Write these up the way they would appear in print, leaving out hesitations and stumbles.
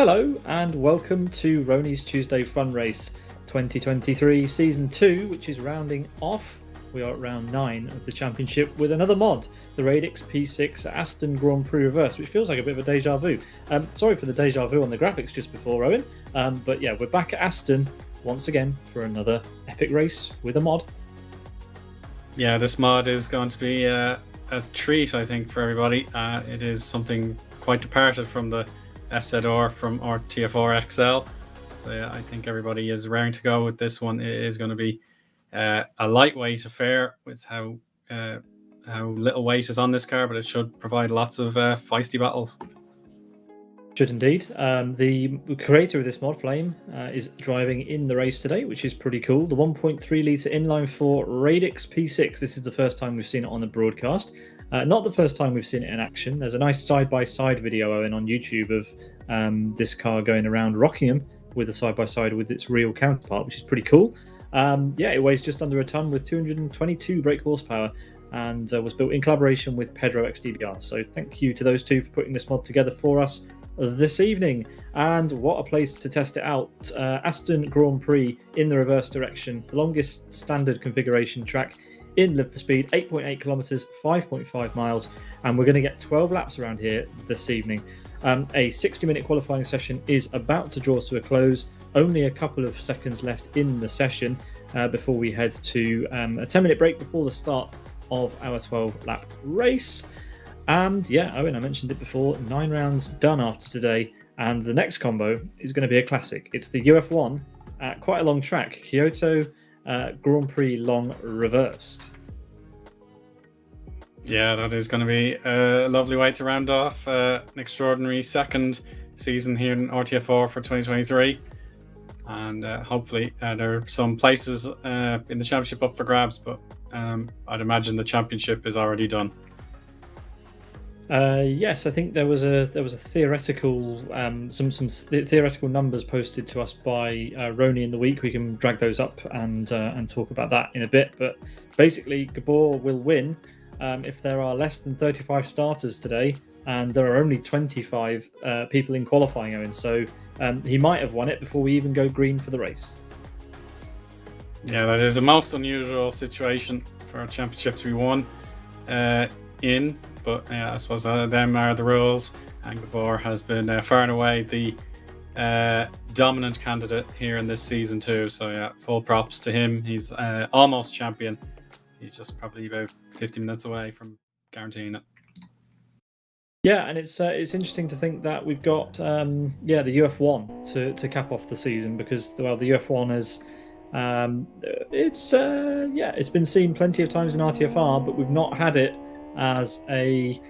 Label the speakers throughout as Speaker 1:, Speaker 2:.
Speaker 1: Hello and welcome to Rony's Tuesday Fun Race 2023 Season 2, which is rounding off. We are at round 9 of the championship with another mod, the Radix P6 Aston Grand Prix Reverse, which feels like a bit of a deja vu. Sorry for the deja vu on the graphics just before, Owen. But yeah, we're back at Aston once again for another epic race with a mod.
Speaker 2: Yeah, this mod is going to be a treat, I think, for everybody. It is something quite departed from the FZR from our TFR XL. So yeah, I think everybody is raring to go with this one. It is going to be a lightweight affair with how little weight is on this car, but it should provide lots of feisty battles.
Speaker 1: Should indeed. The creator of this mod, Flame, is driving in the race today, which is pretty cool. The 1.3 litre inline 4 Radix P6. This is the first time we've seen it on the broadcast. Not the first time we've seen it in action. There's a nice side-by-side video, Owen, on YouTube of this car going around Rockingham with a side-by-side with its real counterpart, which is pretty cool. It weighs just under a ton with 222 brake horsepower and was built in collaboration with Pedro XDBR. So thank you to those two for putting this mod together for us this evening. And what a place to test it out. Aston Grand Prix in the reverse direction, the longest standard configuration track in Live for Speed, 8.8 kilometers, 5.5 miles, and we're going to get 12 laps around here this evening. A 60-minute qualifying session is about to draw to a close. Only a couple of seconds left in the session before we head to a 10-minute break before the start of our 12-lap race. And yeah, Owen, I mentioned it before, 9 rounds done after today, and the next combo is going to be a classic. It's the UF1 at quite a long track, Kyoto Grand Prix long reversed.
Speaker 2: Yeah, that is going to be a lovely way to round off an extraordinary second season here in RTFR for 2023. And hopefully there are some places in the championship up for grabs, but I'd imagine the championship is already done.
Speaker 1: Yes, I think there was a theoretical some theoretical numbers posted to us by Rony in the week. We can drag those up and talk about that in a bit. But basically, Gabor will win if there are less than 35 starters today, and there are only 25 people in qualifying, Owen. So he might have won it before we even go green for the race.
Speaker 2: Yeah, that is a most unusual situation for a championship to be won in. But yeah, I suppose them are the rules, and Gabor has been far and away the dominant candidate here in this season too. So yeah, full props to him. He's almost champion. He's just probably about 50 minutes away from guaranteeing it.
Speaker 1: Yeah, and it's interesting to think that we've got the UF1 to cap off the season, because the UF1 has it's been seen plenty of times in RTFR, but we've not had it as a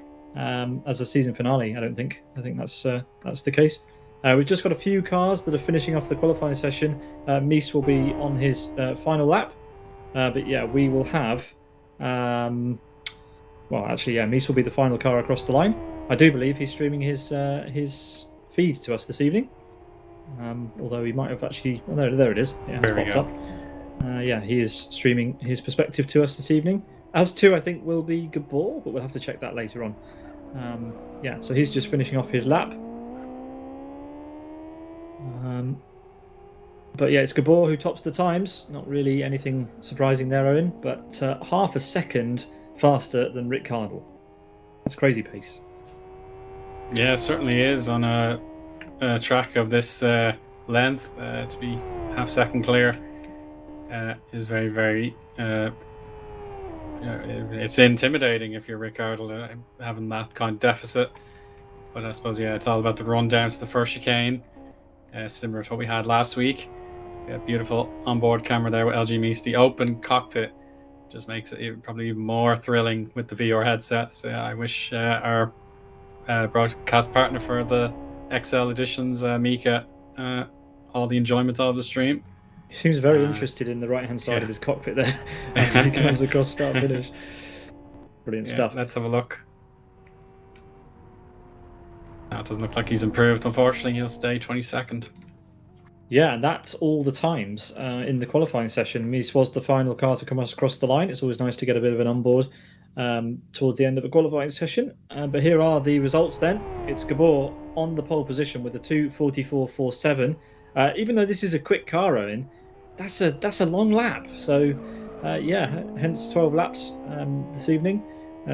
Speaker 1: season finale. I think that's the case. We've just got a few cars that are finishing off the qualifying session. Mies will be on his final lap, but yeah, we will have Mies will be the final car across the line. I do believe he's streaming his feed to us this evening, although he might have actually there it is, it has popped up. He is streaming his perspective to us this evening. As to, I think, will be Gabor, but we'll have to check that later on. So he's just finishing off his lap. But yeah, it's Gabor who tops the times. Not really anything surprising there, Owen, but half a second faster than Rick Cardle. That's crazy pace.
Speaker 2: Yeah, it certainly is on a track of this length. To be half second clear is very, very... it's intimidating if you're Rick Cardle having that kind of deficit. But I suppose, it's all about the run down to the first chicane, similar to what we had last week. Beautiful onboard camera there with LG Mies. The open cockpit just makes it probably even more thrilling with the VR headset. So I wish our broadcast partner for the XL editions, Mika, all the enjoyment of the stream.
Speaker 1: He seems very interested in the right-hand side of his cockpit there as he comes across start finish. Brilliant stuff.
Speaker 2: Let's have a look. No, it doesn't look like he's improved. Unfortunately, he'll stay 22nd.
Speaker 1: Yeah, and that's all the times in the qualifying session. Mies was the final car to come across the line. It's always nice to get a bit of an onboard towards the end of a qualifying session. But here are the results then. It's Gabor on the pole position with a 2:44.47. Even though this is a quick car, Owen, that's a long lap. So hence 12 laps this evening.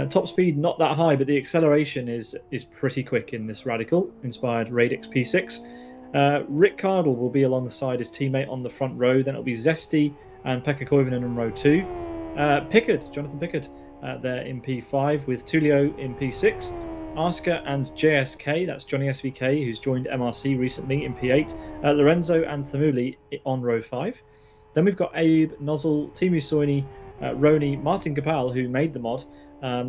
Speaker 1: Top speed not that high, but the acceleration is pretty quick in this Radical inspired Radix P6. Rick Cardle will be alongside his teammate on the front row. Then it'll be Zesty and Pekka Koivunen in row 2. Jonathan Pickard, there in P5 with Tullio in P6. Asker and JSK, that's Johnny SVK, who's joined MRC recently in P8. Lorenzo and Thamuli on row 5. Then we've got Abe, Nozzle, Timu Soini, Rony, Martin Gopal, who made the mod,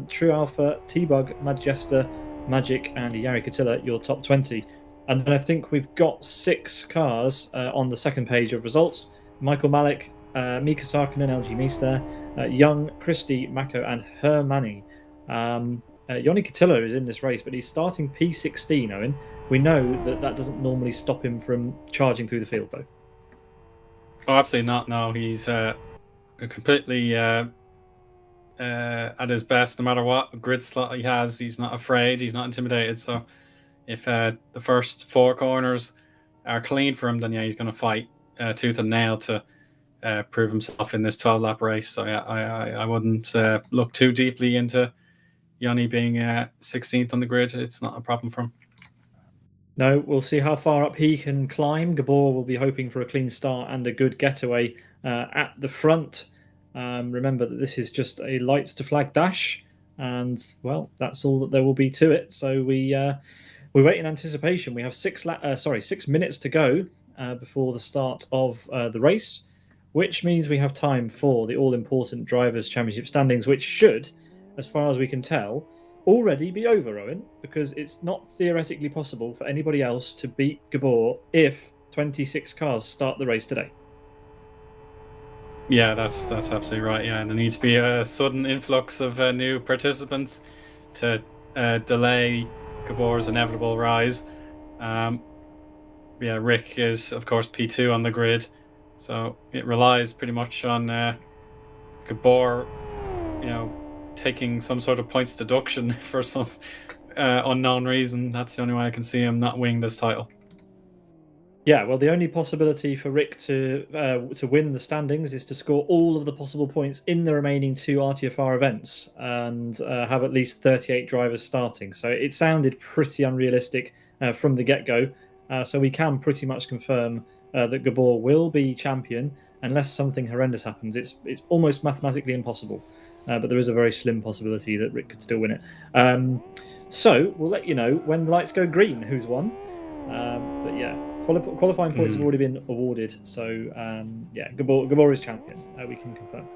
Speaker 1: True Alpha, T-Bug, Madjester, Magic, and Yari Katilla, your top 20. And then I think we've got 6 cars on the second page of results. Michael Malik, Mika Sarkinen, LG Meester, Young, Christie, Mako, and Hermani. Yoni Katilla is in this race, but he's starting P16, Owen. We know that doesn't normally stop him from charging through the field, though.
Speaker 2: Oh, absolutely not. No, he's completely at his best, no matter what grid slot he has. He's not afraid. He's not intimidated. So if the first 4 corners are clean for him, then yeah, he's going to fight tooth and nail to prove himself in this 12-lap race. So yeah, I wouldn't look too deeply into Yanni being 16th on the grid. It's not a problem for him.
Speaker 1: No, we'll see how far up he can climb. Gabor will be hoping for a clean start and a good getaway at the front. Remember that this is just a lights to flag dash, and well, that's all that there will be to it. So we wait in anticipation. We have 6 minutes to go before the start of the race, which means we have time for the all-important Drivers' Championship standings, which should, as far as we can tell, already be over, Owen, because it's not theoretically possible for anybody else to beat Gabor if 26 cars start the race today.
Speaker 2: Yeah, that's absolutely right. Yeah, and there needs to be a sudden influx of new participants to delay Gabor's inevitable rise. Rick is, of course, P2 on the grid, so it relies pretty much on Gabor, taking some sort of points deduction for some unknown reason. That's the only way I can see him not winning this title.
Speaker 1: Yeah, well, the only possibility for Rick to win the standings is to score all of the possible points in the remaining 2 RTFR events and have at least 38 drivers starting. So it sounded pretty unrealistic from the get-go. So we can pretty much confirm that Gabor will be champion unless something horrendous happens. It's almost mathematically impossible. But there is a very slim possibility that Rick could still win it. So we'll let you know when the lights go green who's won. But yeah, qualifying points have already been awarded. So Gabor is champion. We can confirm.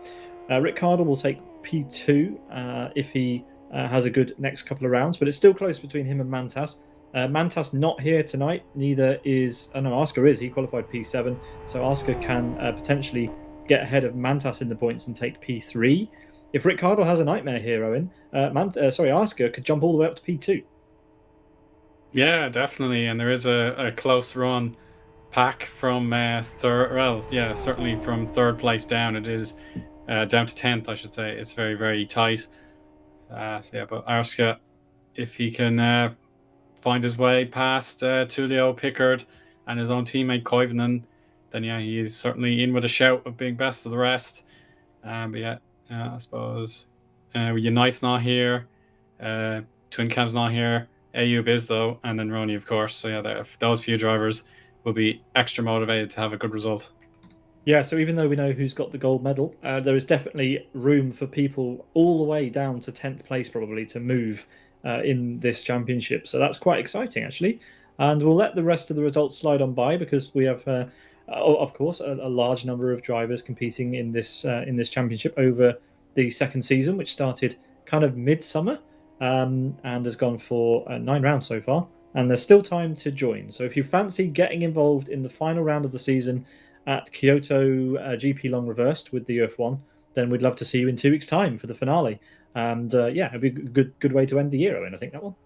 Speaker 1: Rick Cardle will take P2 if he has a good next couple of rounds, but it's still close between him and Mantas. Mantas not here tonight. Neither is Asker is. He qualified P7, so Asker can potentially get ahead of Mantas in the points and take P3. If Rick Cardle has a nightmare here, Owen, Asker could jump all the way up to P2.
Speaker 2: Yeah, definitely, and there is a close run pack from third. Well, yeah, certainly from third place down. It is down to 10th, I should say. It's very, very tight. But Asker, if he can find his way past Tullio, Pickard, and his own teammate Koivunen, then yeah, he is certainly in with a shout of being best of the rest. I suppose Unite's not here, Twin Cam's not here, Ayub is though, and then Rony, of course. So yeah, those few drivers will be extra motivated to have a good result.
Speaker 1: Yeah, so even though we know who's got the gold medal, there is definitely room for people all the way down to 10th place probably to move in this championship. So that's quite exciting, actually. And we'll let the rest of the results slide on by because we have, of course, a large number of drivers competing in this championship over the second season, which started kind of midsummer and has gone for 9 rounds so far. And there's still time to join. So if you fancy getting involved in the final round of the season at Kyoto GP Long Reversed with the UF1, then we'd love to see you in 2 weeks' time for the finale. And it'd be a good way to end the year, Owen, I think, that one.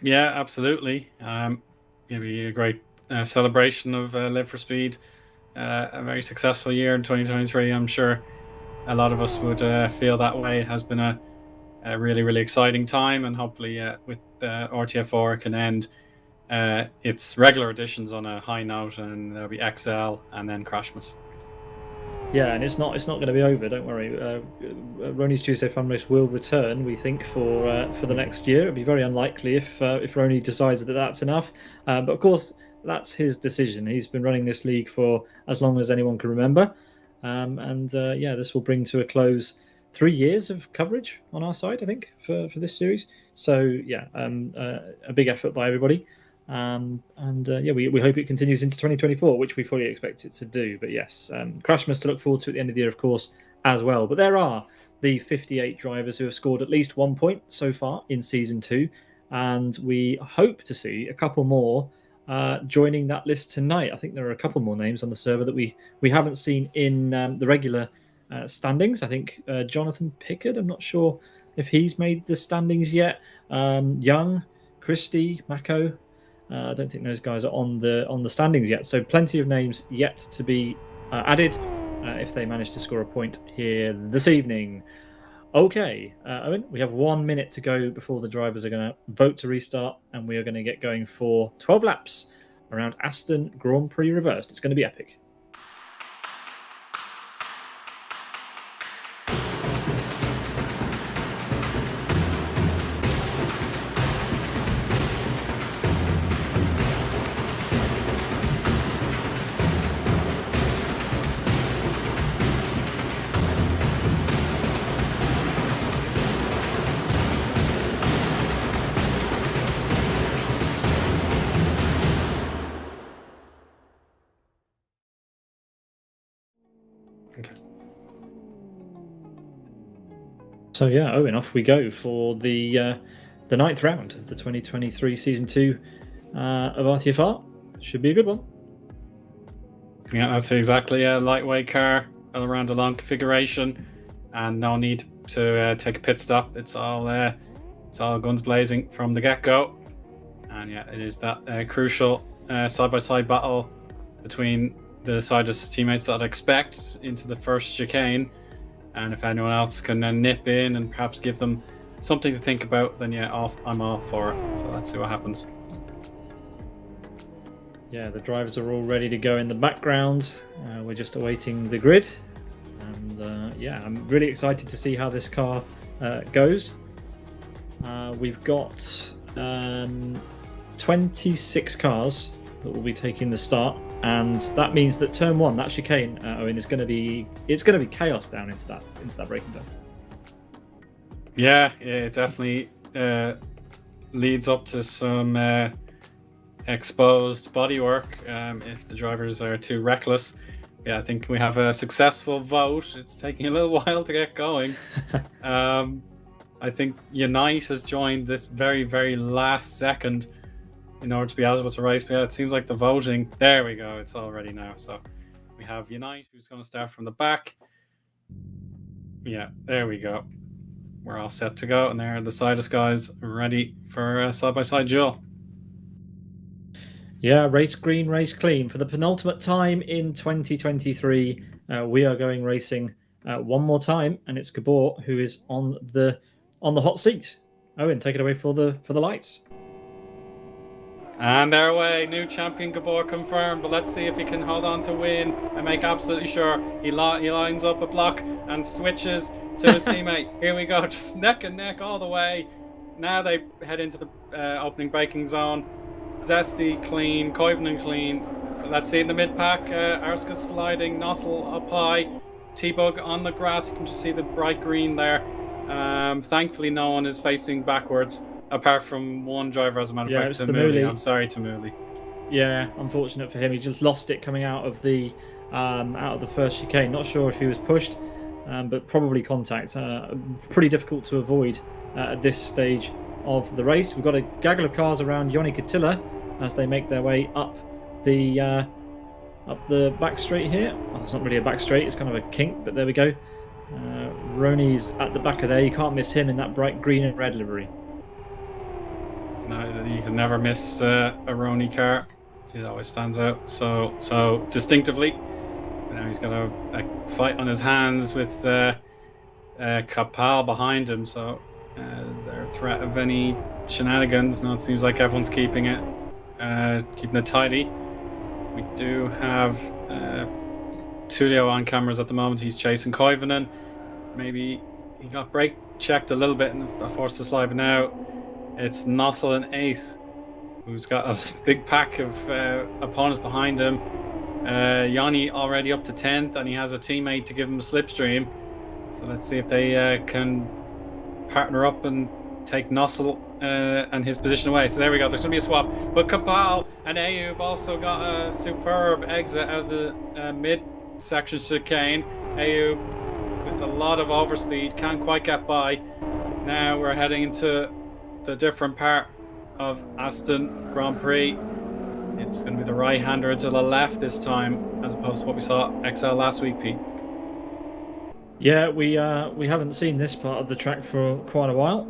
Speaker 2: Yeah, absolutely. It'd be a great celebration of Live for Speed. A very successful year in 2023. I'm sure a lot of us would feel that way. It has been a a really, really exciting time, and hopefully with RTF4 it can end its regular editions on a high note, and there'll be XL and then Crashmas.
Speaker 1: Yeah, and it's not going to be over. Don't worry. Rony's Tuesday Fun Race will return, we think, for the next year. It'd be very unlikely if Rony decides that that's enough. But of course, that's his decision. He's been running this league for as long as anyone can remember, and this will bring to a close 3 years of coverage on our side, I think, for this series. So yeah, a big effort by everybody. We hope it continues into 2024, which we fully expect it to do. But yes, Crashmas to look forward to at the end of the year, of course, as well. But there are the 58 drivers who have scored at least 1 point so far in Season 2, and we hope to see a couple more joining that list tonight. I think there are a couple more names on the server that we haven't seen in the regular standings. I think Jonathan Pickard, I'm not sure if he's made the standings yet. Young, Christie, Mako, I don't think those guys are on the standings yet. So plenty of names yet to be added if they manage to score a point here this evening. Okay, Owen, we have 1 minute to go before the drivers are going to vote to restart, and we are going to get going for 12 laps around Aston Grand Prix Reversed. It's going to be epic. So yeah, Owen, off we go for the 9th round of the 2023 Season 2 of RTFR. Should be a good one.
Speaker 2: Yeah, that's exactly a lightweight car around a long configuration, and no need to take a pit stop. It's all guns blazing from the get-go. And yeah, it is that crucial side-by-side battle between the Sidus teammates that I'd expect into the first chicane. And if anyone else can nip in and perhaps give them something to think about, then yeah, I'm all for it. So let's see what happens.
Speaker 1: Yeah, the drivers are all ready to go in the background. We're just awaiting the grid. And I'm really excited to see how this car goes. We've got 26 cars that will be taking the start. And that means that turn 1, that chicane, Owen, is going to be chaos down into that braking zone.
Speaker 2: Yeah, it definitely leads up to some exposed bodywork if the drivers are too reckless. Yeah, I think we have a successful vote. It's taking a little while to get going. I think Unite has joined this very, very last second in order to be eligible to race. But yeah, it seems like the voting, there we go, it's all ready now. So we have Unite, who's going to start from the back. Yeah, there we go. We're all set to go, and there are the Sidus guys ready for a side-by-side duel.
Speaker 1: Yeah, race green, race clean. For the penultimate time in 2023, we are going racing one more time, and it's Gabor who is on the hot seat. Owen, take it away for the lights.
Speaker 2: And they're away. New champion Gabor confirmed, but let's see if he can hold on to win and make absolutely sure. He lines up a block and switches to his teammate. Here we go, just neck and neck all the way. Now they head into the opening braking zone. Zesty clean, Koivunen clean. Let's see in the mid-pack, Arska's sliding, Nossel up high, T-Bug on the grass. You can just see the bright green there. Thankfully no one is facing backwards, apart from one driver, as a matter of fact, Tamuli. I'm sorry, Tamuli.
Speaker 1: Yeah, unfortunate for him. He just lost it coming out of the first chicane. Not sure if he was pushed, but probably contact. Pretty difficult to avoid at this stage of the race. We've got a gaggle of cars around Yoni Katila as they make their way up the back straight here. Oh, it's not really a back straight, it's kind of a kink, but there we go. Rony's at the back of there. You can't miss him in that bright green and red livery.
Speaker 2: No, you can never miss a Rony car. It always stands out so distinctively. Now he's got a fight on his hands with Kapal behind him. So Is there a threat of any shenanigans? No, it seems like everyone's keeping it tidy. We do have Tullio on cameras at the moment. He's chasing Koivunen. Maybe he got brake checked a little bit and forced to slide, but now it's Nossel in 8th, who's got a big pack of opponents behind him. Yanni already up to 10th, and he has a teammate to give him a slipstream. So let's see if they can partner up and take Nossel and his position away. So there we go. There's going to be a swap. But Kapal and Ayub also got a superb exit out of the mid-section chicane. Ayub with a lot of overspeed, can't quite get by. Now we're heading into the different part of Aston Grand Prix. It's going to be the right-hander to the left this time, as opposed to what we saw XL last week, Pete.
Speaker 1: Yeah, we haven't seen this part of the track for quite a while,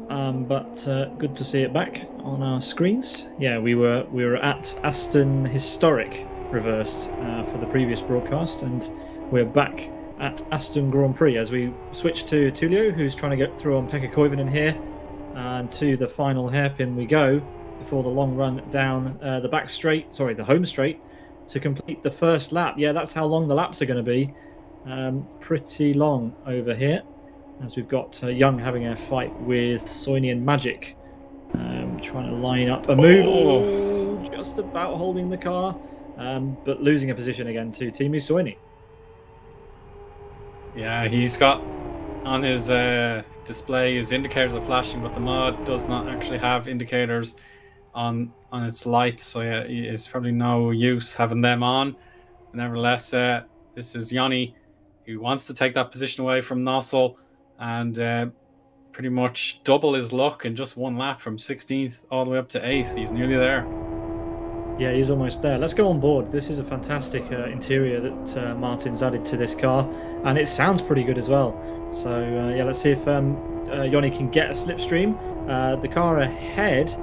Speaker 1: but good to see it back on our screens. Yeah, we were at Aston Historic reversed for the previous broadcast, and we're back at Aston Grand Prix as we switch to Tullio, who's trying to get through on Pekka Koivunen here, and to the final hairpin we go before the long run down the home straight to complete the first lap. Yeah, that's how long the laps are going to be. Pretty long over here, as we've got Young having a fight with Soini and Magic, trying to line up a move. Just about holding the car, but losing a position again to Teemu Soini.
Speaker 2: Yeah, he's got on his display his indicators are flashing, but the mod does not actually have indicators on its lights, so yeah, it's probably no use having them on. Nevertheless, this is Yanni, who wants to take that position away from Nossel and pretty much double his luck in just one lap from 16th all the way up to 8th. He's nearly there.
Speaker 1: Yeah, he's almost there. Let's go on board. This is a fantastic interior that Martin's added to this car, and it sounds pretty good as well. So yeah, let's see if Yanni can get a slipstream. The car ahead,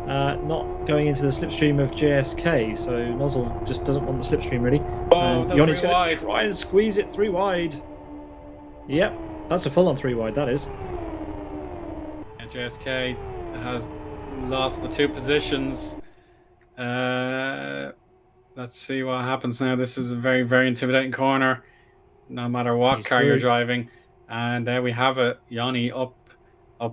Speaker 1: not going into the slipstream of JSK, so Nozzle just doesn't want the slipstream really.
Speaker 2: Oh, that's
Speaker 1: Yanni's
Speaker 2: going
Speaker 1: to try and squeeze it 3 wide. Yep, that's a full-on 3 wide, that is.
Speaker 2: And JSK has lost the 2 positions. Let's see what happens now. This is a very, very intimidating corner, no matter what car you're driving. And there we have it, Yanni up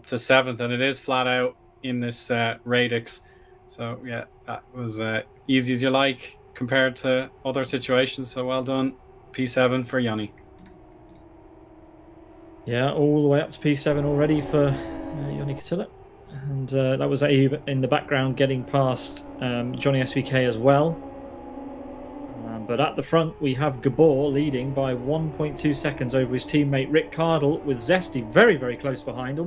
Speaker 2: to 7th, and it is flat out in this Radix. So yeah, that was easy as you like compared to other situations. So well done, P7 for Yanni.
Speaker 1: Yeah, all the way up to P7 already for Yanni Katila. And that was Ayub in the background getting past Johnny SVK as well. But at the front, we have Gabor leading by 1.2 seconds over his teammate Rick Cardle, with Zesty very, very close behind.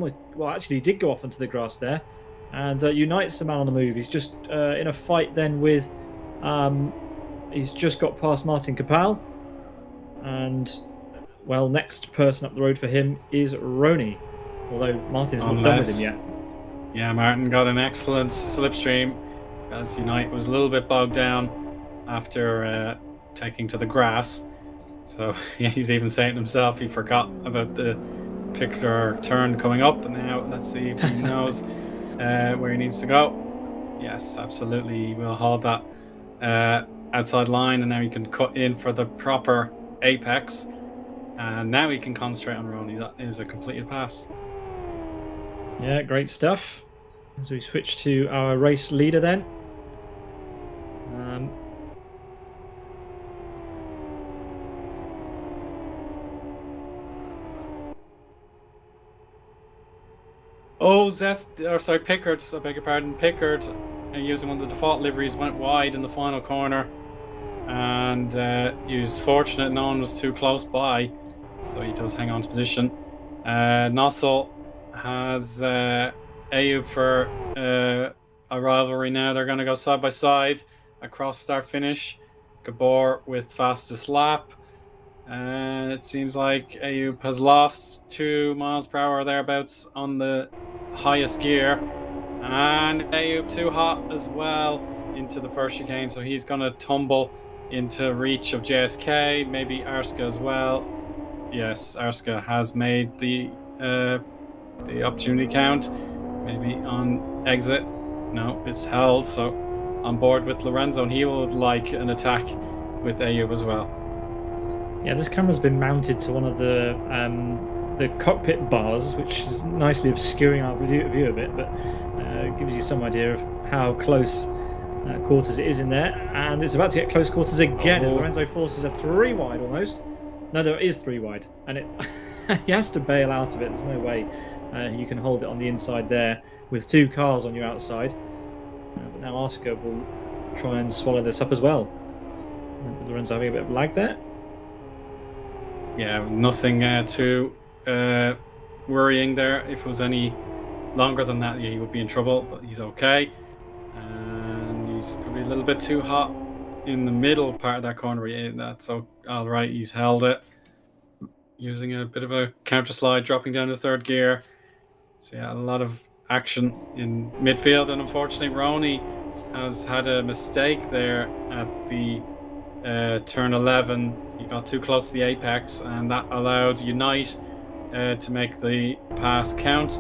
Speaker 1: Actually, he did go off onto the grass there. And Unite's the man on the move. He's just in a fight then with... he's just got past Martin Kapal. And, well, next person up the road for him is Rony. Although Martin's not done with him yet.
Speaker 2: Yeah, Martin got an excellent slipstream, as Unite was a little bit bogged down after taking to the grass. So yeah, he's even saying to himself he forgot about the particular turn coming up. And now let's see if he knows where he needs to go. Yes, absolutely. He will hold that outside line, and now he can cut in for the proper apex. And now he can concentrate on Rony. That is a completed pass.
Speaker 1: Yeah, great stuff. As we switch to our race leader then.
Speaker 2: Pickard, I beg your pardon. Pickard, using one of the default liveries, went wide in the final corner. And he was fortunate no one was too close by. So he does hang on to position. Nossel has Ayub for a rivalry now. They're going to go side by side across start finish. Gabor with fastest lap, and it seems like Ayub has lost 2 miles per hour thereabouts on the highest gear, and Ayub too hot as well into the first chicane, so he's going to tumble into reach of JSK, maybe Arska as well. Yes, Arska has made the the opportunity count. Maybe on exit. No, it's held. So on board with Lorenzo, and he would like an attack with Ayub as well.
Speaker 1: Yeah, this camera's been mounted to one of the cockpit bars, which is nicely obscuring our view a bit, but gives you some idea of how close quarters it is in there. And it's about to get close quarters again as Lorenzo forces a 3 wide almost. No, there is 3 wide, and it he has to bail out of it. There's no way you can hold it on the inside there with 2 cars on your outside. But now Oscar will try and swallow this up as well. Lorenzo having a bit of lag there.
Speaker 2: Yeah, nothing too worrying there. If it was any longer than that, he would be in trouble, but he's okay. And he's probably a little bit too hot in the middle part of that corner. That's all right. He's held it. Using a bit of a counter slide, dropping down to 3rd gear. So yeah, a lot of action in midfield, and unfortunately Rony has had a mistake there at the turn 11. He got too close to the apex, and that allowed Unite to make the pass count.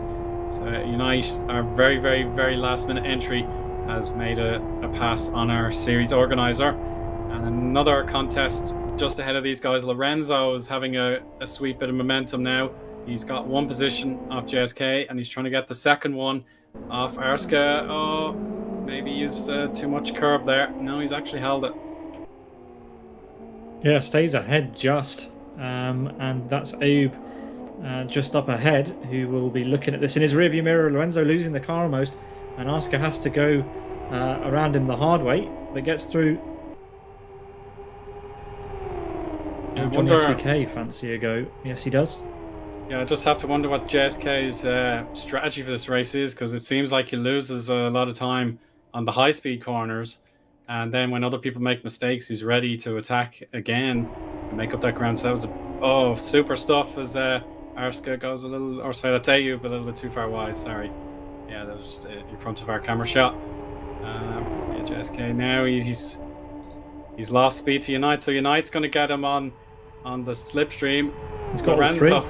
Speaker 2: So Unite, our very, very, very last minute entry, has made a pass on our series organizer. And another contest just ahead of these guys. Lorenzo is having a sweet bit of momentum now. He's got 1 position off JSK, and he's trying to get the 2nd one off Arska. Oh, maybe used too much curb there. No, he's actually held it.
Speaker 1: Yeah, stays ahead just. And that's Ayub just up ahead, who will be looking at this in his rearview mirror. Lorenzo losing the car almost, and Arska has to go around him the hard way, but gets through.
Speaker 2: Yeah,
Speaker 1: Johnny SVK fancy a go. Yes, he does.
Speaker 2: Yeah, I just have to wonder what JSK's strategy for this race is, because it seems like he loses a lot of time on the high-speed corners, and then when other people make mistakes, he's ready to attack again and make up that ground. So that was super stuff as Arska goes a little, or sorry, that's Ayub a little bit too far wide. Sorry, yeah, that was just in front of our camera shot. Yeah, JSK now he's lost speed to Unite, so Unite's going to get him on the slipstream.
Speaker 1: He's got
Speaker 2: Lorenzo.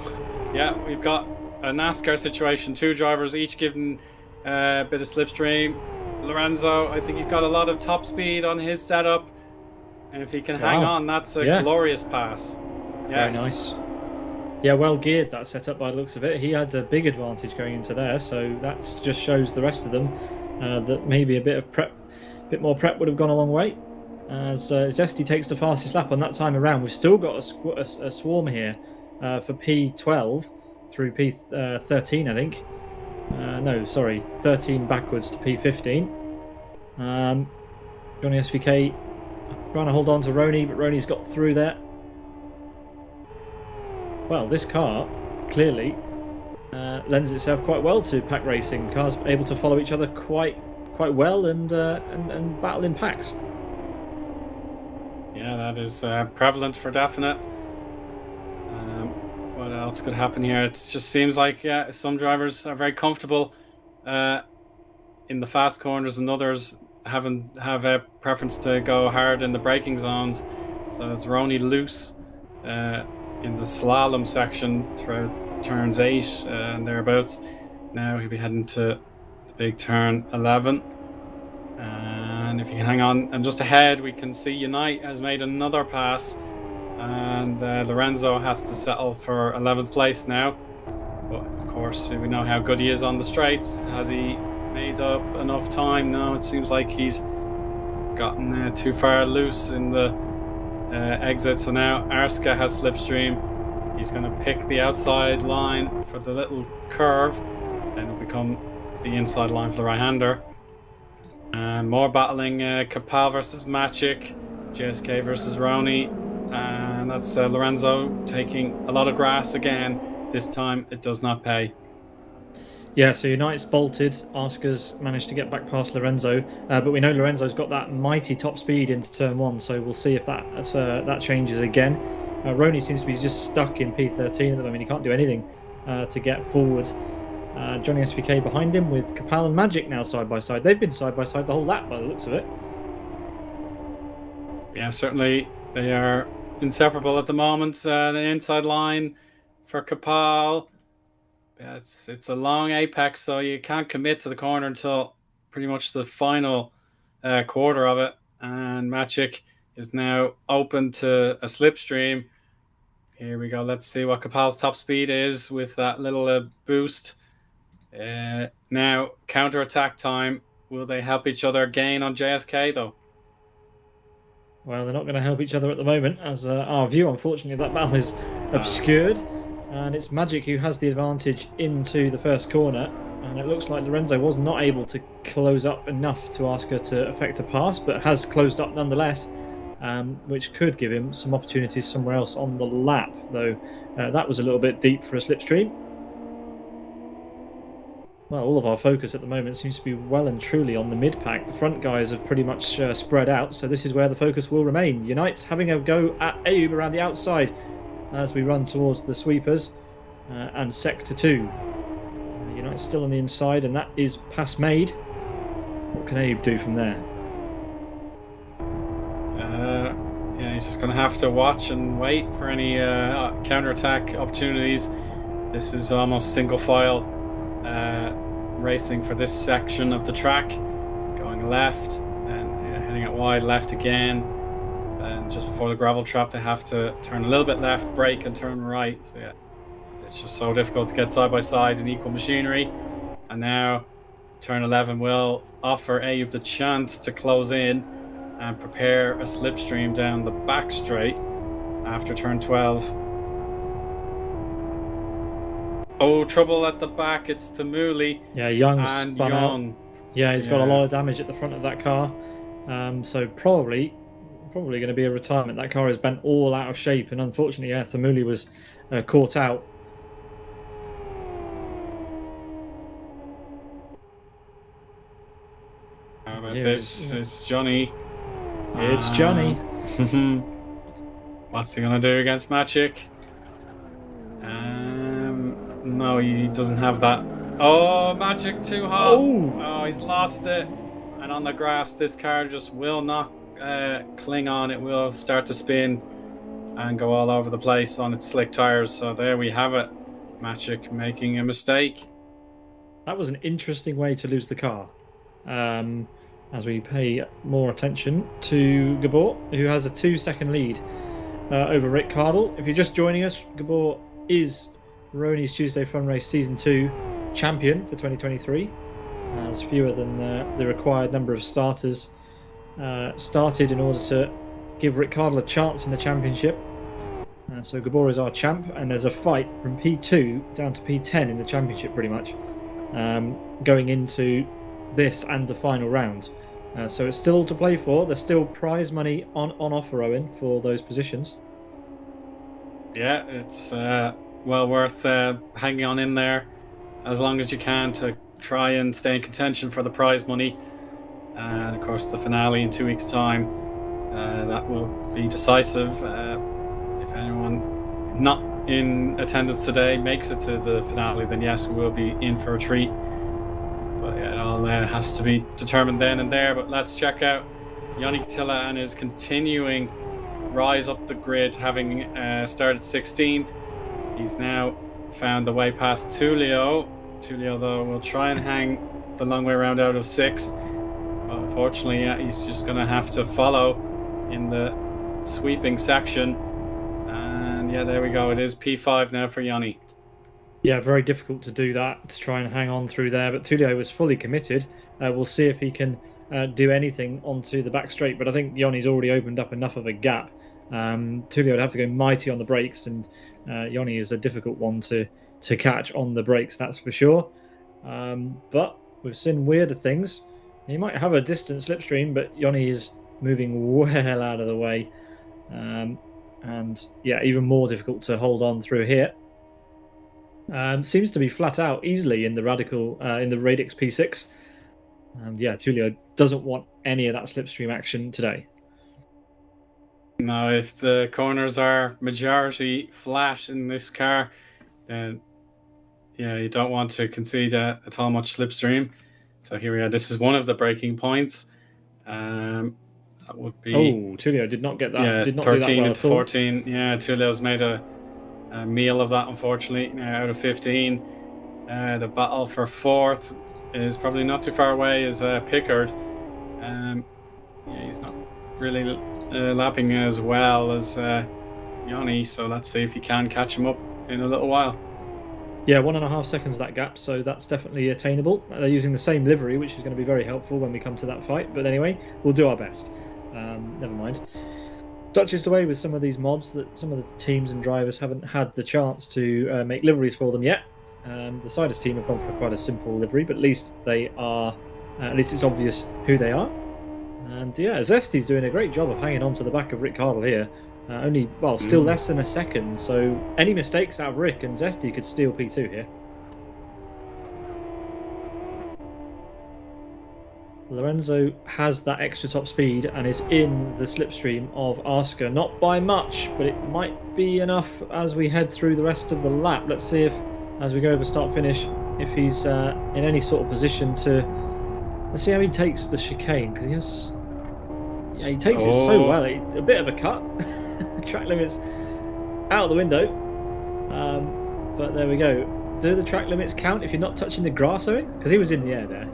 Speaker 2: Yeah, we've got a NASCAR situation. 2 drivers each given a bit of slipstream. Lorenzo, I think he's got a lot of top speed on his setup, and if he can hang on, that's a glorious pass.
Speaker 1: Very
Speaker 2: Yes.
Speaker 1: nice. Yeah, well geared that setup by the looks of it. He had a big advantage going into there, so that just shows the rest of them that maybe a bit more prep would have gone a long way. As Zesty takes the fastest lap on that time around. We've still got a swarm here for P12 through P13, I think. No, sorry, 13 backwards to P15. Johnny SVK trying to hold on to Rony, but Rony's got through there. Well, this car clearly lends itself quite well to pack racing. Cars able to follow each other quite well and battle in packs.
Speaker 2: Yeah, that is prevalent for definite. What else could happen here? It just seems like some drivers are very comfortable in the fast corners, and others have a preference to go hard in the braking zones. So it's Rony loose in the slalom section throughout turns 8 and thereabouts. Now he'll be heading to the big turn 11. And if you can hang on, and just ahead we can see Unite has made another pass, and Lorenzo has to settle for 11th place now. But of course we know how good he is on the straights. Has he made up enough time? No, it seems like he's gotten too far loose in the exit. So now Arska has slipstream. He's going to pick the outside line for the little curve, and it'll become the inside line for the right-hander. And more battling, Kapal versus Maciek, JSK versus Rony, and that's Lorenzo taking a lot of grass again. This time it does not pay.
Speaker 1: Yeah, so Unite's bolted. Arska's managed to get back past Lorenzo, but we know Lorenzo's got that mighty top speed into turn 1, so we'll see if that changes again. Rony seems to be just stuck in P13 at the moment. He can't do anything to get forward. Johnny SVK behind him with Kapal and Magic now side by side. They've been side by side the whole lap by the looks of it.
Speaker 2: Yeah, certainly they are inseparable at the moment. The inside line for Kapal. Yeah, it's a long apex, so you can't commit to the corner until pretty much the final quarter of it. And Magic is now open to a slipstream. Here we go. Let's see what Kapal's top speed is with that little boost. Now, counter-attack time. Will they help each other gain on JSK, though?
Speaker 1: Well, they're not going to help each other at the moment, as our view, unfortunately, of that battle is obscured. And it's Magic who has the advantage into the first corner. And it looks like Lorenzo was not able to close up enough to ask her to effect a pass, but has closed up nonetheless, which could give him some opportunities somewhere else on the lap, though that was a little bit deep for a slipstream. Well, all of our focus at the moment seems to be well and truly on the mid-pack. The front guys have pretty much spread out, so this is where the focus will remain. Unite's having a go at Ayoub around the outside as we run towards the sweepers and Sector 2. Unite's still on the inside, and that is pass made. What can Ayoub do from there?
Speaker 2: Yeah, he's just going to have to watch and wait for any counter-attack opportunities. This is almost single file racing for this section of the track, going left and heading out wide, left again, and just before the gravel trap they have to turn a little bit left, brake and turn right. So yeah, it's just so difficult to get side by side in equal machinery. And now turn 11 will offer Ayoub the chance to close in and prepare a slipstream down the back straight after turn 12. Oh, trouble at the back. It's Tamuli.
Speaker 1: Yeah, Young's
Speaker 2: and
Speaker 1: spun
Speaker 2: Young.
Speaker 1: out. Yeah, he's got a lot of damage at the front of that car. So probably going to be a retirement. That car is bent all out of shape, and unfortunately, yeah, Tamuli was caught out.
Speaker 2: How about this? It's Johnny.
Speaker 1: It's Johnny.
Speaker 2: What's he going to do against Magic? No, he doesn't have that. Oh, Magic too hot. Oh, he's lost it. And on the grass, this car just will not cling on. It will start to spin and go all over the place on its slick tires. So there we have it. Magic making a mistake.
Speaker 1: That was an interesting way to lose the car. As we pay more attention to Gabor, who has a 2-second lead over Rick Cardle. If you're just joining us, Gabor is Rony's Tuesday Fun Race Season 2 champion for 2023, as fewer than the required number of starters started in order to give Rick Cardle a chance in the championship. So Gabor is our champ, and there's a fight from P2 down to P10 in the championship pretty much, going into this and the final round. So it's still to play for. There's still prize money on offer, Owen, for those positions.
Speaker 2: Yeah, it's well worth hanging on in there as long as you can to try and stay in contention for the prize money. And of course the finale in 2 weeks' time, that will be decisive. If anyone not in attendance today makes it to the finale, then yes, we will be in for a treat. But yeah, it all has to be determined then and there. But let's check out Yannick Tilla and his continuing rise up the grid, having started 16th. He's now found the way past Tullio. Tullio, though, will try and hang the long way around out of 6th. But unfortunately, yeah, he's just going to have to follow in the sweeping section. And yeah, there we go. It is P5 now for Yanni.
Speaker 1: Yeah, very difficult to do that, to try and hang on through there. But Tullio was fully committed. We'll see if he can do anything onto the back straight. But I think Yanni's already opened up enough of a gap. Tullio would have to go mighty on the brakes, and Yanni is a difficult one to catch on the brakes, that's for sure. But we've seen weirder things. He might have a distant slipstream, but Yanni is moving well out of the way. And yeah, even more difficult to hold on through here. Seems to be flat out easily in the in the Radix P6. And yeah, Tullio doesn't want any of that slipstream action today.
Speaker 2: No, if the corners are majority flat in this car, then yeah, you don't want to concede at all much slipstream. So here we are. This is one of the breaking points. That would be.
Speaker 1: Oh, Tullio did not get that.
Speaker 2: Yeah,
Speaker 1: did not
Speaker 2: 13
Speaker 1: do that well
Speaker 2: into 14. Yeah, Tullio's made a meal of that, unfortunately. Out of 15, The battle for fourth is probably not too far away. Is Pickard. Yeah, he's not really lapping as well as Yanni, so let's see if he can catch him up in a little while.
Speaker 1: Yeah, 1.5 seconds that gap, so that's definitely attainable. They're using the same livery, which is going to be very helpful when we come to that fight. But anyway, we'll do our best. Never mind. Such is the way with some of these mods that some of the teams and drivers haven't had the chance to make liveries for them yet. The Siders team have gone for quite a simple livery, but at least they are. At least it's obvious who they are. And yeah, Zesti's doing a great job of hanging on to the back of Rick Cardle here. Still less than a second, so any mistakes out of Rick and Zesty could steal P2 here. Lorenzo has that extra top speed and is in the slipstream of Asker. Not by much, but it might be enough as we head through the rest of the lap. Let's see if, as we go over start-finish, if he's in any sort of position to... Let's see how he takes the chicane, because he has... Yeah, he takes it so well. A bit of a cut. Track limits out the window. But there we go. Do the track limits count if you're not touching the grass, Eoin? Because he was in the air there.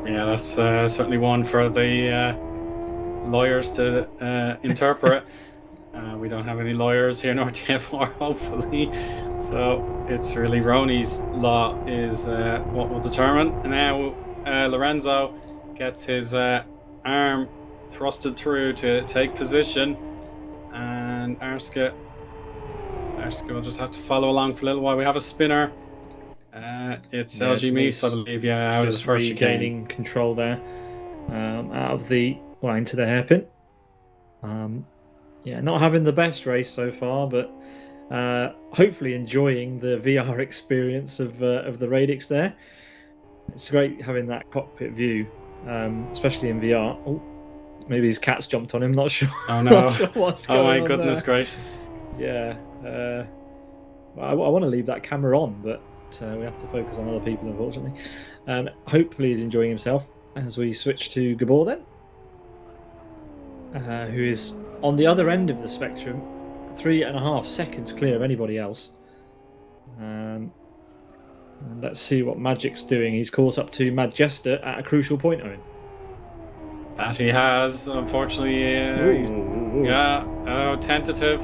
Speaker 2: Yeah, that's certainly one for the lawyers to interpret. We don't have any lawyers here in RTFR, hopefully. So it's really Rony's law is what will determine. And now Lorenzo gets his arm thrusted through to take position, and Arska will just have to follow along for a little while. We have a spinner. It's LG Meese, I believe, out of the first chicane.
Speaker 1: Gaining control there, out of the into the hairpin. Not having the best race so far, but hopefully enjoying the VR experience of the Radix there. It's great having that cockpit view, especially in VR. Oh, maybe his cat's jumped on him. Not sure.
Speaker 2: Oh no!
Speaker 1: Not sure what's going
Speaker 2: my
Speaker 1: on
Speaker 2: goodness
Speaker 1: there.
Speaker 2: gracious!
Speaker 1: Yeah, I want to leave that camera on, but we have to focus on other people, unfortunately. Hopefully, he's enjoying himself as we switch to Gabor then, who is on the other end of the spectrum, 3.5 seconds clear of anybody else. And let's see what Magic's doing. He's caught up to Mad Jester at a crucial point, Eoin.
Speaker 2: That he has, unfortunately. Tentative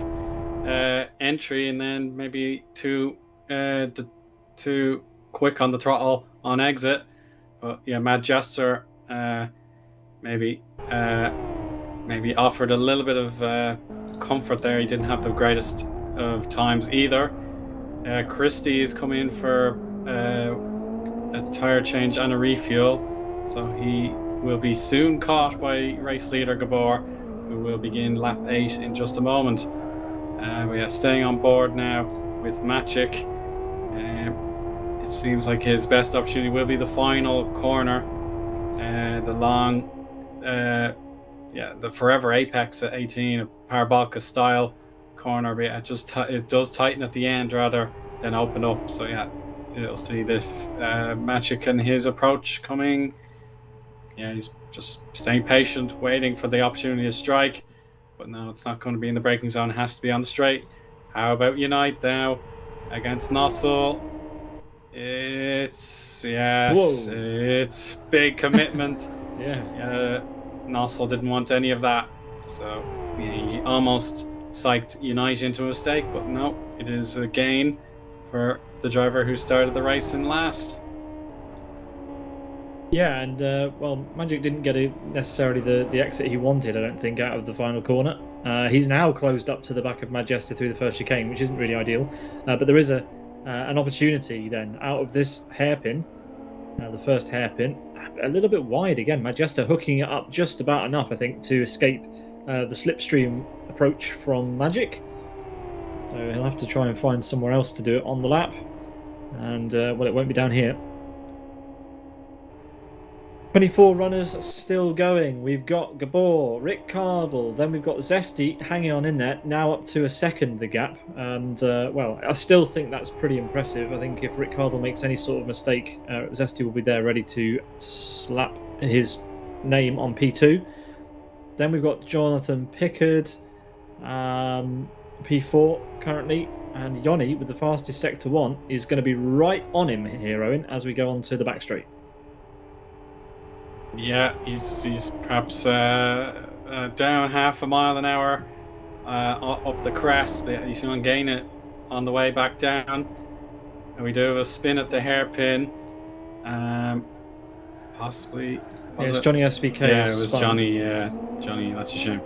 Speaker 2: entry, and then maybe too quick on the throttle on exit. But yeah, Mad Jester maybe offered a little bit of comfort there. He didn't have the greatest of times either. Christie is coming in for a tire change and a refuel, so he will be soon caught by race leader Gabor, who will begin lap 8 in just a moment. We are staying on board now with Magic. It seems like his best opportunity will be the final corner, the long, the forever apex at 18, a Parabolica style corner. But yeah, it does tighten at the end rather than open up. So yeah, you'll see the Magic and his approach coming. Yeah, he's just staying patient, waiting for the opportunity to strike. But no, it's not going to be in the braking zone. It has to be on the straight. How about Unite now against Nossel? It's big commitment.
Speaker 1: Yeah.
Speaker 2: Nossel didn't want any of that. So he almost psyched Unite into a mistake. But no, it is a gain for the driver who started the race in last.
Speaker 1: Yeah, and Magic didn't get necessarily the exit he wanted, I don't think, out of the final corner. He's now closed up to the back of Majesta through the first chicane, which isn't really ideal. But there is an opportunity then out of this hairpin, the first hairpin, a little bit wide again. Majesta hooking it up just about enough, I think, to escape the slipstream approach from Magic. So he'll have to try and find somewhere else to do it on the lap. And, it won't be down here. 24 runners still going. We've got Gabor, Rick Cardle, then we've got Zesty hanging on in there, now up to a second the gap. And, I still think that's pretty impressive. I think if Rick Cardle makes any sort of mistake, Zesty will be there ready to slap his name on P2. Then we've got Jonathan Pickard, P4 currently, And Yoni, with the fastest sector 1, is going to be right on him here, Eoin, as we go on to the back straight.
Speaker 2: Yeah, he's perhaps down half a mile an hour up the crest, but he's going to gain it on the way back down. And we do have a spin at the hairpin. Possibly.
Speaker 1: Yeah, it's Johnny SVK.
Speaker 2: Yeah, it was Johnny. Yeah, Johnny. That's a shame.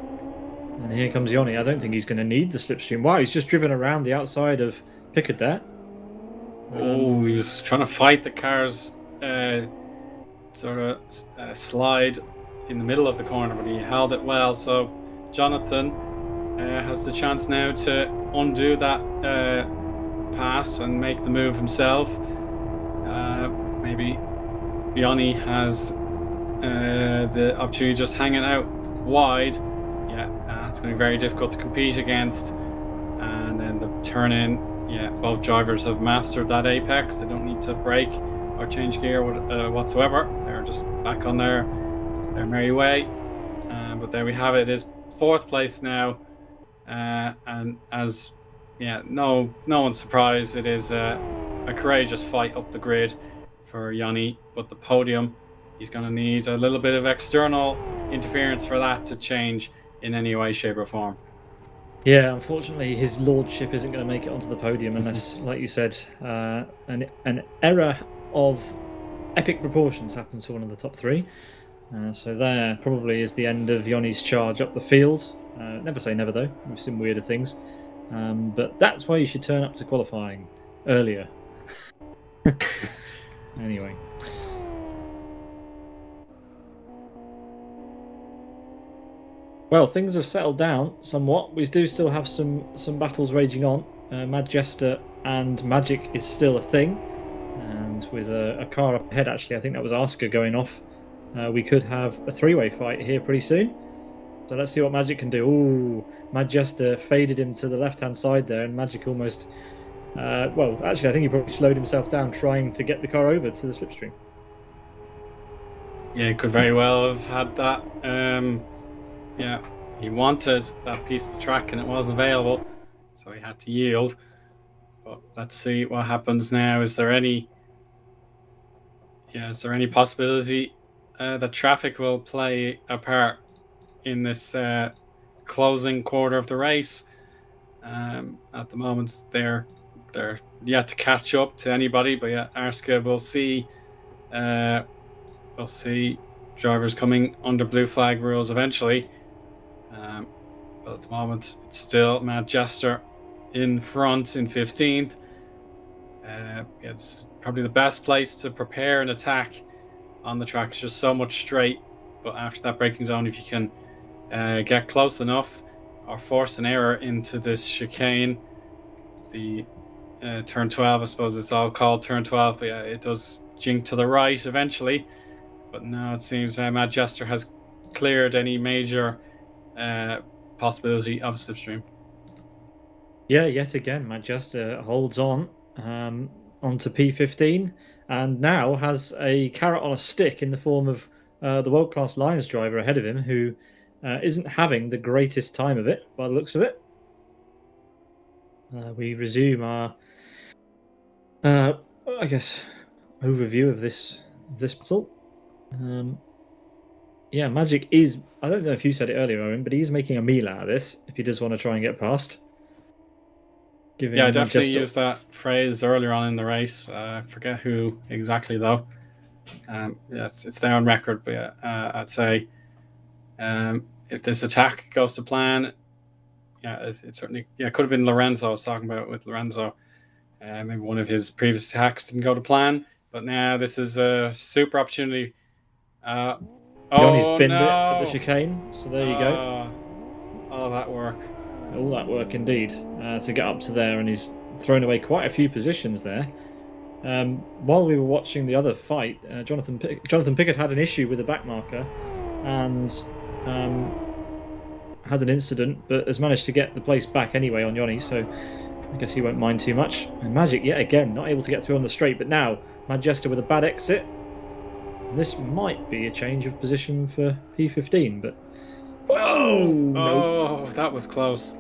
Speaker 1: And here comes Yoni. I don't think he's going to need the slipstream. Wow, he's just driven around the outside of Pickard there.
Speaker 2: Oh, he was trying to fight the car's sort of slide in the middle of the corner, but he held it well. So Jonathan has the chance now to undo that pass and make the move himself. Maybe Yoni has the opportunity just hanging out wide. Yeah, it's going to be very difficult to compete against. And then the turn in, yeah, both drivers have mastered that apex. They don't need to brake or change gear whatsoever. They're just back on their merry way. But there we have it. It is 4th place now. And as, yeah, no one's surprised, it is a courageous fight up the grid for Yoni. But the podium, he's going to need a little bit of external interference for that to change in any way, shape or form.
Speaker 1: Yeah, unfortunately, his lordship isn't going to make it onto the podium unless, like you said, an error of epic proportions happens to one of the top 3. So there probably is the end of Yoni's charge up the field. Never say never, though. We've seen weirder things. But that's why you should turn up to qualifying earlier. Anyway. Well, things have settled down somewhat. We do still have some battles raging on. Mad Jester and Magic is still a thing. And with a car up ahead, actually, I think that was Asker going off. We could have a 3-way fight here pretty soon. So let's see what Magic can do. Ooh, Mad Jester faded him to the left-hand side there, and Magic almost... well, actually, I think he probably slowed himself down trying to get the car over to the slipstream.
Speaker 2: Yeah, he could very well have had that. Yeah, he wanted that piece of the track and it wasn't available, so he had to yield. But let's see what happens now. Is there any possibility that traffic will play a part in this closing quarter of the race? At the moment, they're yet to catch up to anybody, but yeah, Arska will see. We'll see drivers coming under blue flag rules eventually. But at the moment, it's still Mad Jester in front in 15th. Yeah, this is probably the best place to prepare an attack on the track. It's just so much straight. But after that braking zone, if you can get close enough or force an error into this chicane, the turn 12, I suppose it's all called turn 12, but yeah, it does jink to the right eventually. But now it seems Mad Jester has cleared any major possibility of slipstream.
Speaker 1: Yeah, yet again, Mad Jester holds on onto P15 and now has a carrot on a stick in the form of the world-class Lions driver ahead of him, who isn't having the greatest time of it by the looks of it. We resume our, I guess, overview of this battle. Yeah, Magic is... I don't know if you said it earlier, Eoin, but he's making a meal out of this if he does want to try and get past.
Speaker 2: Yeah, I definitely used that phrase earlier on in the race. I forget who exactly, though. Yeah, it's there on record, but yeah, I'd say if this attack goes to plan, yeah, it certainly... Yeah, it could have been Lorenzo I was talking about with Lorenzo. Maybe one of his previous attacks didn't go to plan, but now this is a super opportunity.
Speaker 1: Johnny's binned it at the chicane, so there you go.
Speaker 2: All that work.
Speaker 1: All that work indeed to get up to there, and he's thrown away quite a few positions there. While we were watching the other fight, Jonathan Pickard had an issue with the back marker and had an incident, but has managed to get the place back anyway on Yoni, so I guess he won't mind too much. And Magic, yet again, not able to get through on the straight, but now Mad Jester with a bad exit. This might be a change of position for P15, but...
Speaker 2: Oh, that was close.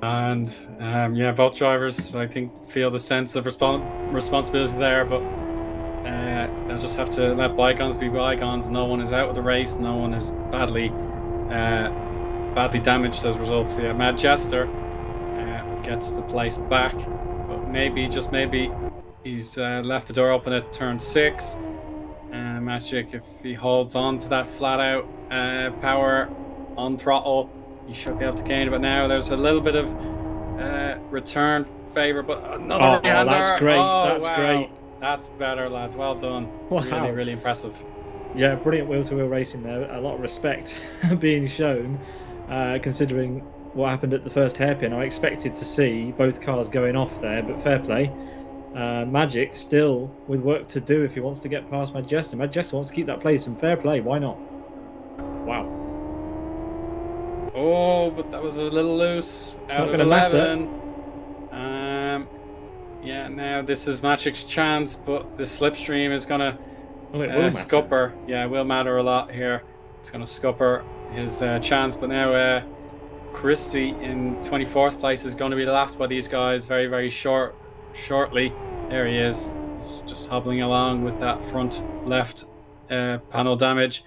Speaker 2: And both drivers, I think, feel the sense of responsibility there, but they'll just have to let bygones be bygones. No one is out of the race. No one is badly damaged as a result. So Mad Jester gets the place back, but maybe, just maybe, he's left the door open at turn 6. Magic, if he holds on to that flat out power on throttle, you should be able to gain it. But now there's a little bit of return favor, but another
Speaker 1: rehander. That's great. That's great.
Speaker 2: That's better, lads. Well done.
Speaker 1: Wow.
Speaker 2: Really, really impressive.
Speaker 1: Yeah, brilliant wheel-to-wheel racing there. A lot of respect being shown, considering what happened at the first hairpin. I expected to see both cars going off there, but fair play. Magic still with work to do if he wants to get past Mad Jester. Mad Jester wants to keep that place, and fair play. Why not? Wow.
Speaker 2: Oh, but that was a little loose.
Speaker 1: It's not going to matter.
Speaker 2: Now this is Magic's chance, but the slipstream is going to scupper. Yeah, it will matter a lot here. It's going to scupper his chance, but now Christie in 24th place is going to be lapped by these guys very, very shortly. There he is. He's just hobbling along with that front left panel damage.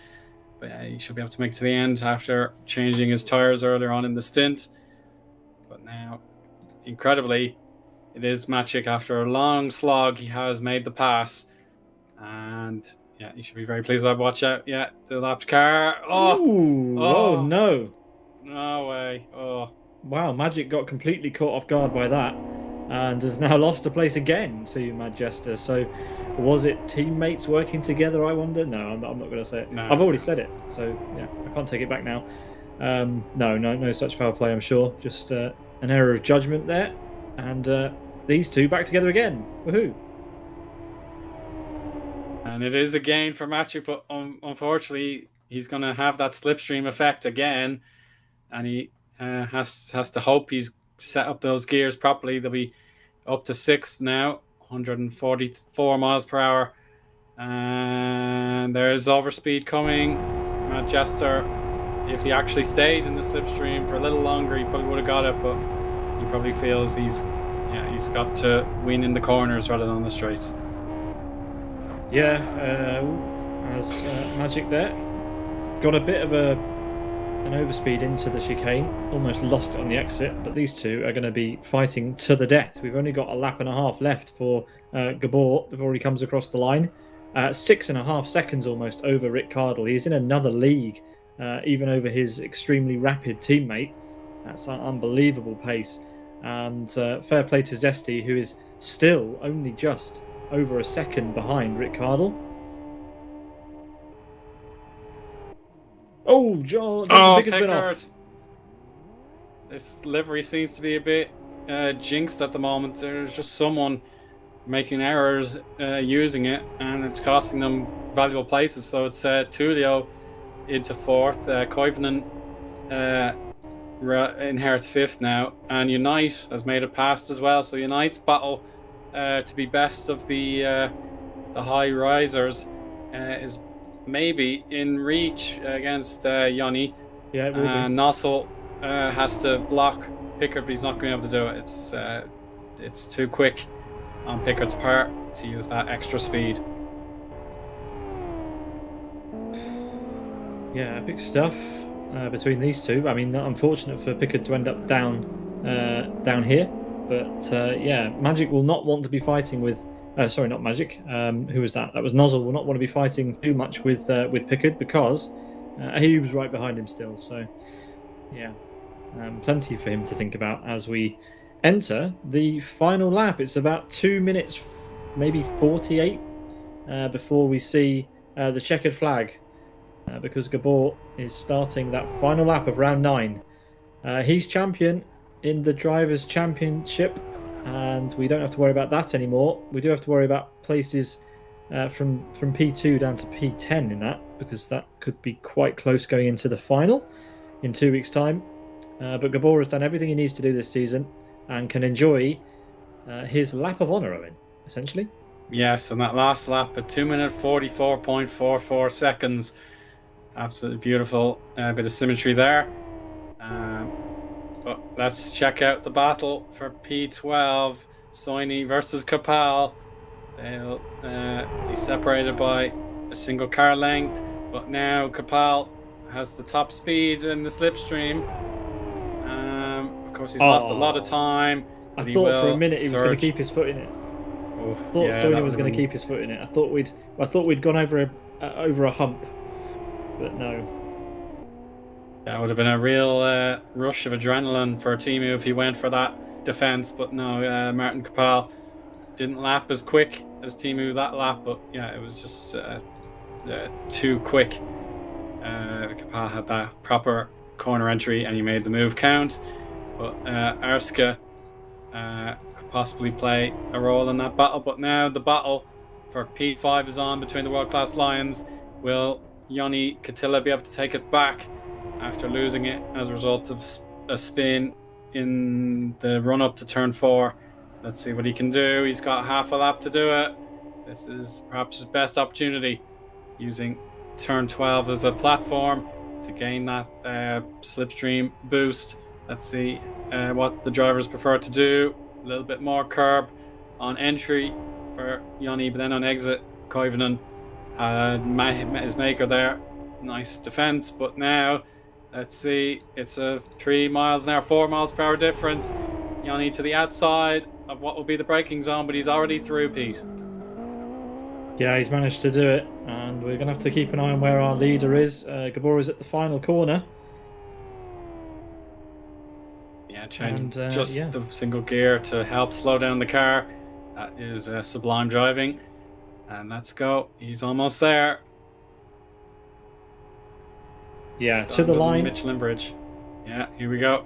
Speaker 2: But he should be able to make it to the end after changing his tires earlier on in the stint. But now, incredibly, it is Magic. After a long slog, he has made the pass. And yeah, you should be very pleased with that. Watch out. Yeah, the lapped car.
Speaker 1: Oh no.
Speaker 2: No way. Oh.
Speaker 1: Wow, Magic got completely caught off guard by that and has now lost a place again to Mad Jester. So was it teammates working together, I wonder? No, I'm not going to say it.
Speaker 2: No.
Speaker 1: I've already said it, so yeah, I can't take it back now. No such foul play, I'm sure. Just an error of judgment there. And these two back together again. Woohoo!
Speaker 2: And it is a gain for Magic, but unfortunately, he's going to have that slipstream effect again. And he has to hope he's set up those gears properly. They'll be up to 6th now, 144 miles per hour. And there's overspeed coming. Mad Jester, if he actually stayed in the slipstream for a little longer, he probably would have got it, but he probably feels he's got to win in the corners rather than on the straights.
Speaker 1: Yeah, as Magic there got a bit of an overspeed into the chicane, almost lost it on the exit, but these two are going to be fighting to the death. We've only got a lap and a half left for Gabor before he comes across the line. 6.5 seconds almost over Rick Cardle. He's in another league, even over his extremely rapid teammate. That's an unbelievable pace. And fair play to Zesty, who is still only just over a second behind Rick Cardle. Oh, John's the biggest bit off.
Speaker 2: This livery seems to be a bit jinxed at the moment. There's just someone making errors using it, and it's costing them valuable places. So it's Tullio into 4th. Koivunen inherits 5th now, and Unite has made it past as well. So Unite's battle to be best of the high risers is maybe in reach against Yanni.
Speaker 1: Yeah, it will
Speaker 2: and Nossel has to block Pickard, but he's not going to be able to do it. It's too quick on Pickard's part to use that extra speed.
Speaker 1: Yeah, epic stuff between these two. I mean, unfortunate for Pickard to end up down here, but yeah, Magic will not want to be fighting with. Sorry, not Magic. Who was that? That was Nozzle. Will not want to be fighting too much with Pickard because he was right behind him still. So yeah, plenty for him to think about as we enter the final lap. It's about 2 minutes, maybe 48, before we see the checkered flag, because Gabor is starting that final lap of round 9. He's champion in the Drivers' Championship, and we don't have to worry about that anymore. We do have to worry about places from P2 down to P10 in that, because that could be quite close going into the final in 2 weeks' time. But Gabor has done everything he needs to do this season and can enjoy his lap of honour, Owen, essentially.
Speaker 2: Yes, and that last lap at 2 minute 44.44 seconds. Absolutely beautiful bit of symmetry there. But let's check out the battle for P12. Soini versus Kapal. They'll be separated by a single car length, but now Kapal has the top speed in the slipstream. Of course, he's lost a lot of time.
Speaker 1: I thought for a minute he was going to keep his foot in it.
Speaker 2: Oof,
Speaker 1: I thought Soini was going to keep his foot in it. I thought we'd gone over a hump, but no.
Speaker 2: That would have been a real rush of adrenaline for Timu if he went for that defense, but no, Martin Kapal didn't lap as quick as Timu that lap, but yeah, it was just too quick. Kapal had that proper corner entry and he made the move count, but Arska could possibly play a role in that battle. But now the battle for P5 is on between the world-class Lions. Will Yoni Katila be able to take it back after losing it as a result of a spin in the run-up to turn 4? Let's see what he can do. He's got half a lap to do it. This is perhaps his best opportunity, using turn 12 as a platform to gain that slipstream boost. Let's see what the drivers prefer to do. A little bit more curb on entry for Yoni, but then on exit, Koivunen met his maker there. Nice defense, but now let's see, it's a 3 miles an hour, 4 miles per hour difference. Yoni to the outside of what will be the braking zone, but he's already through, Pete.
Speaker 1: Yeah, he's managed to do it, and we're going to have to keep an eye on where our leader is. Gabor is at the final corner.
Speaker 2: Yeah, changing the single gear to help slow down the car. That is sublime driving. And let's go. He's almost there.
Speaker 1: Yeah, to the line.
Speaker 2: Michelin Bridge. Yeah, here we go.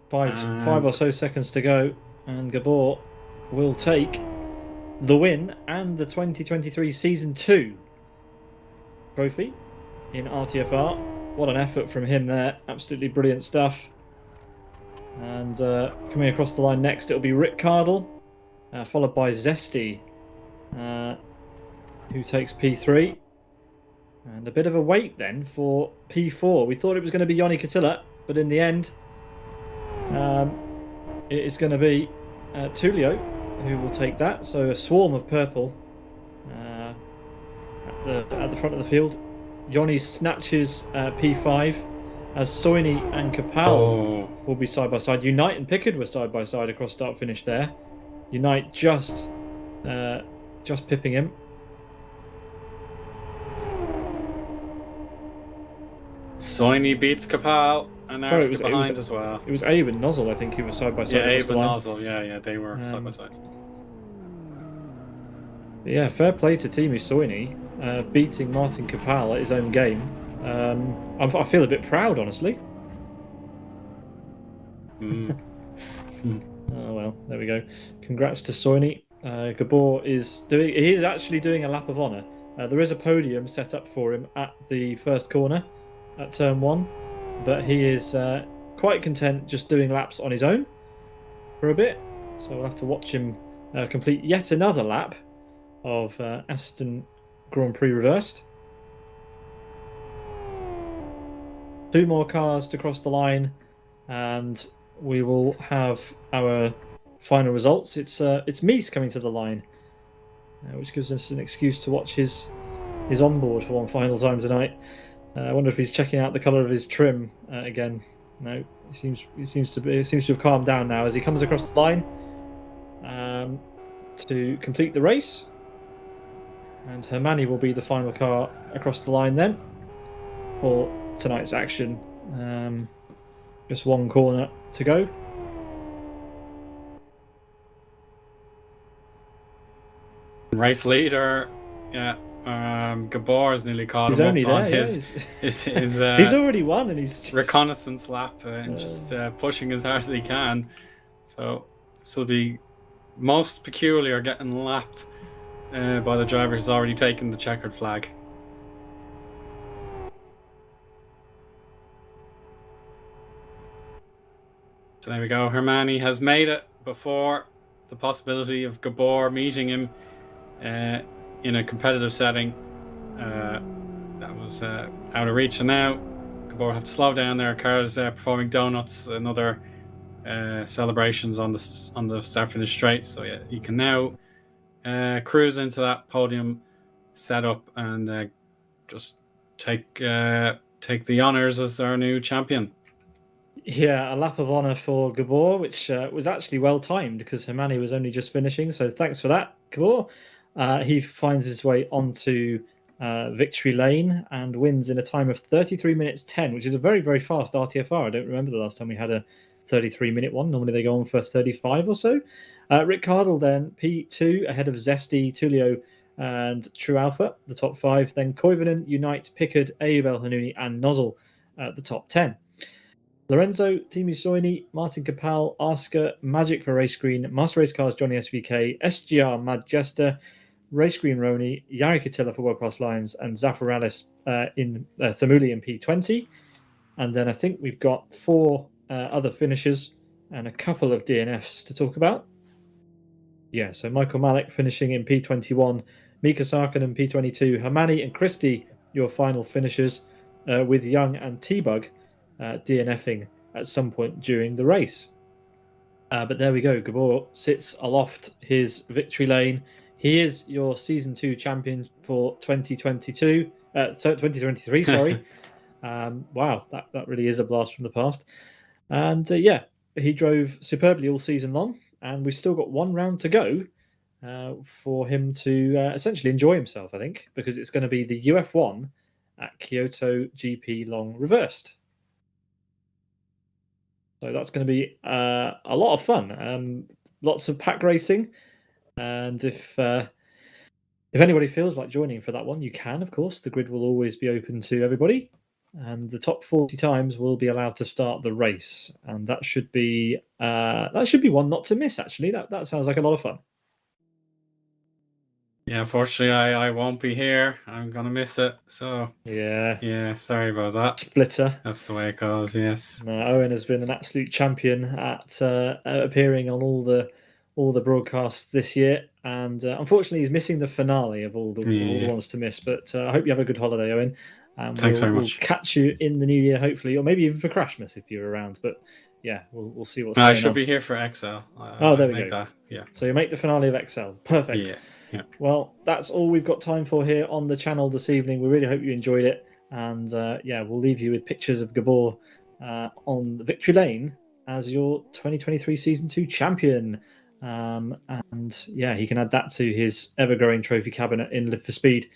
Speaker 1: Five or so seconds to go, and Gabor will take the win and the 2023 Season 2 trophy in RTFR. What an effort from him there. Absolutely brilliant stuff. And coming across the line next, it'll be Rick Cardle, followed by Zesty, who takes P3. And a bit of a wait then for P4. We thought it was going to be Yoni Katila, but in the end, it is going to be Tulio who will take that. So a swarm of purple at the front of the field. Yoni snatches P5 as Soini and Kapal will be side by side. Unite and Pickard were side by side across start finish there. Unite just pipping him.
Speaker 2: Soini beats Kapal, and Arska behind as well.
Speaker 1: It was Eoin Nozzle, I think, who was side by side.
Speaker 2: Yeah, Eoin Nozzle. Yeah, they were side by side.
Speaker 1: Yeah, fair play to Timu Soini, beating Martin Kapal at his own game. I feel a bit proud, honestly. Oh well, there we go. Congrats to Soini. Gabor is actually doing a lap of honour. There is a podium set up for him at the first corner at turn 1, but he is quite content just doing laps on his own for a bit. So we'll have to watch him complete yet another lap of Aston Grand Prix reversed. 2 more cars to cross the line, and we will have our final results. It's Mies coming to the line, which gives us an excuse to watch his onboard for one final time tonight. I wonder if he's checking out the colour of his trim again. No, he seems to have calmed down now as he comes across the line to complete the race. And Hermani will be the final car across the line then for tonight's action. Just 1 corner to go.
Speaker 2: Race leader, yeah. Gabor is nearly caught
Speaker 1: him
Speaker 2: up on his
Speaker 1: he's already won, and he's
Speaker 2: reconnaissance lap and just pushing as hard as he can. So this will be most peculiar, getting lapped by the driver who's already taken the checkered flag. So there we go. Hermani has made it before the possibility of Gabor meeting him in a competitive setting. That was out of reach. And now Gabor have to slow down there. Cars performing donuts, another celebrations on the start finish straight. So yeah, you can now cruise into that podium setup and just take the honors as our new champion.
Speaker 1: Yeah, a lap of honour for Gabor, which was actually well timed because Hermani was only just finishing. So thanks for that, Gabor. He finds his way onto victory lane and wins in a time of 33 minutes 10, which is a very, very fast RTFR. I don't remember the last time we had a 33-minute one. Normally they go on for 35 or so. Rick Cardle then P2 ahead of Zesty, Tulio, and True Alpha, the top 5. Then Koivunen, Unite, Pickard, Ayubel Hanuni, and Nozzle, the top 10. Lorenzo, Teemu Soini, Martin Kapal, Asker, Magic for Race Green, Master Race Cars Johnny SVK, SGR Mad Jester, Race Green Rony, Yari Katila for World Class Lines, and Zafaralis in Thamuli in P20. And then I think we've got 4 other finishers and a couple of DNFs to talk about. Yeah, so Michael Malik finishing in P21, Mika Sarkinen P22, Hermani and Christie, your final finishers, with Young and T-Bug DNFing at some point during the race. But there we go. Gabor sits aloft his victory lane. He is your Season 2 champion for 2023, sorry. Wow, that really is a blast from the past. And yeah, he drove superbly all season long, and we've still got 1 round to go for him to essentially enjoy himself, I think, because it's going to be the UF1 at Kyoto GP Long Reversed. So that's going to be a lot of fun. Lots of pack racing, and if anybody feels like joining for that one, you can. Of course, the grid will always be open to everybody, and the top 40 times will be allowed to start the race, and that should be one not to miss. Actually, that sounds like a lot of fun.
Speaker 2: Yeah, unfortunately, I won't be here. I'm gonna miss it. So yeah, sorry about that.
Speaker 1: Splitter.
Speaker 2: That's the way it goes. Yes.
Speaker 1: No, Eoin has been an absolute champion at appearing on all the broadcasts this year, and unfortunately, he's missing the finale of all the ones to miss. But I hope you have a good holiday, Eoin.
Speaker 2: Thanks very much.
Speaker 1: We'll catch you in the new year, hopefully, or maybe even for Crashmas if you're around. But yeah, we'll see what's going on.
Speaker 2: I should be here for XL.
Speaker 1: There we go.
Speaker 2: Yeah.
Speaker 1: So you make the finale of XL. Perfect.
Speaker 2: Yeah.
Speaker 1: Well, that's all we've got time for here on the channel this evening. We really hope you enjoyed it. And we'll leave you with pictures of Gabor on the victory lane as your 2023 Season 2 champion. And yeah, he can add that to his ever-growing trophy cabinet in Live for Speed.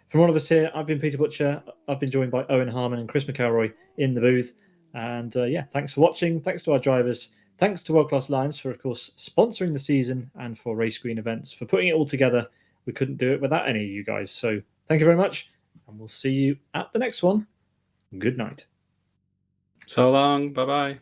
Speaker 1: From all of us here, I've been Peter Butcher. I've been joined by Eoin Harmon and Chris McElroy in the booth. And thanks for watching. Thanks to our drivers. Thanks to World Class Lines for, of course, sponsoring the season, and for Race Green Events for putting it all together. We couldn't do it without any of you guys. So thank you very much, and we'll see you at the next one. Good night.
Speaker 2: So long. Bye-bye.